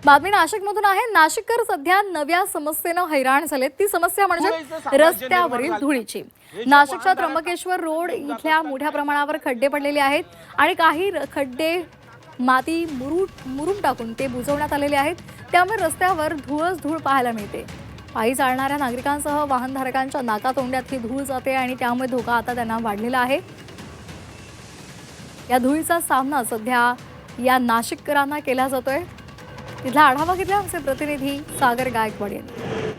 बातमी नाशिकमधून आहे। नाशिककर सध्या नव्या समस्येनं हैराण झालेत। ती समस्या म्हणजे रस्त्यावरील धुळीची। नाशिकच्या त्र्यंबकेश्वर रोड इथल्या मोठ्या प्रमाणावर खड्डे पडलेले आहेत आणि काही खड्डे माती मुरुम टाकून ते बुजवण्यात आलेले आहेत। त्यामुळे रस्त्यावर धूळच धूळ पाहायला मिळते। पायी चालणाऱ्या नागरिकांसह वाहनधारकांच्या नाकातोंड्यात ही धूळ जाते आणि त्यामुळे धोका आता त्यांना वाढलेला आहे। या धुळीचा सामना सध्या या नाशिककरांना केला जातोय। तिथला आढावा घेतला आमचे प्रतिनिधी सागर गायकवाड यांनी।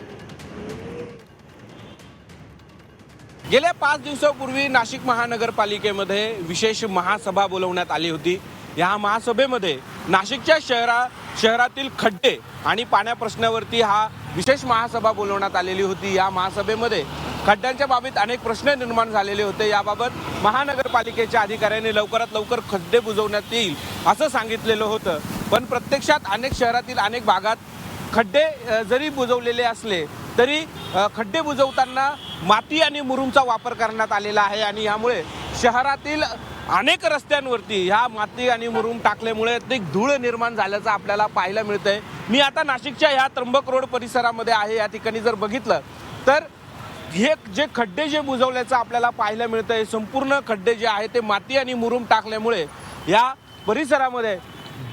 गेल्या 5 दिवसांपूर्वी नाशिक महानगरपालिकेमध्ये विशेष महासभा बोलवण्यात आली होती। या महासभेमध्ये नाशिकच्या शहरातील खड्डे आणि पाण्या प्रश्नावरती हा विशेष महासभा बोलवण्यात आलेली होती। या महासभेमध्ये खड्ड्यांच्या बाबतीत अनेक प्रश्न निर्माण झालेले होते। याबाबत महानगरपालिकेच्या अधिकाऱ्यांनी लवकरात लवकर खड्डे बुजवण्यात येईल असं सांगितलेलं होतं, पण प्रत्यक्षात अनेक शहरातील अनेक भागात खड्डे जरी बुजवलेले असले तरी खड्डे बुजवताना माती आणि मुरुमचा वापर करण्यात आलेला आहे आणि यामुळे शहरातील अनेक रस्त्यांवरती ह्या माती आणि मुरुम टाकल्यामुळे एक धूळ निर्माण झाल्याचं आपल्याला पाहायला मिळतंय। मी आता नाशिकच्या ह्या त्र्यंबक रोड परिसरामध्ये आहे। या ठिकाणी जर बघितलं तर हे जे खड्डे जे बुजवल्याचं आपल्याला पाहायला मिळतंय, संपूर्ण खड्डे जे आहे ते माती आणि मुरुम टाकल्यामुळे या परिसरामध्ये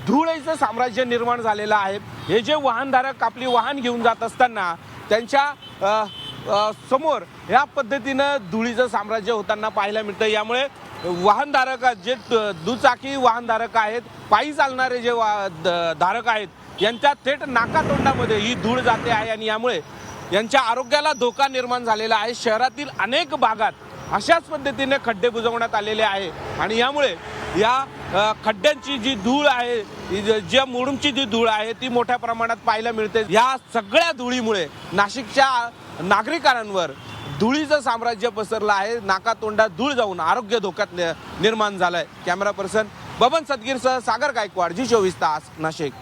धुळीचं साम्राज्य निर्माण झालेलं आहे। हे जे वाहनधारक आपली वाहन घेऊन जात असताना त्यांच्या समोर या पद्धतीनं धुळीचं साम्राज्य होताना पाहायला मिळतं। यामुळे वाहनधारक जे दुचाकी वाहनधारक आहेत, पायी चालणारे जे धारक आहेत, यांच्या थेट नाकातोंडामध्ये ही धूळ जाते आहे आणि यामुळे यांच्या आरोग्याला धोका निर्माण झालेला आहे। शहरातील अनेक भागात अशाच पद्धतीने खड्डे बुजवण्यात आलेले आहे आणि यामुळे या खड्ड्यांची जी धूळ आहे, ज्या मुरुमची जी धूळ आहे ती मोठ्या प्रमाणात पाहायला मिळते। या सगळ्या धुळीमुळे नाशिकच्या नागरिकांवर धुळीचं साम्राज्य पसरलं आहे। नाकातोंडात धूळ जाऊन आरोग्य धोक्यात निर्माण झालंय। कॅमेरा पर्सन बबन सदगीरसह सागर गायकवाड, जी 24 तास, नाशिक।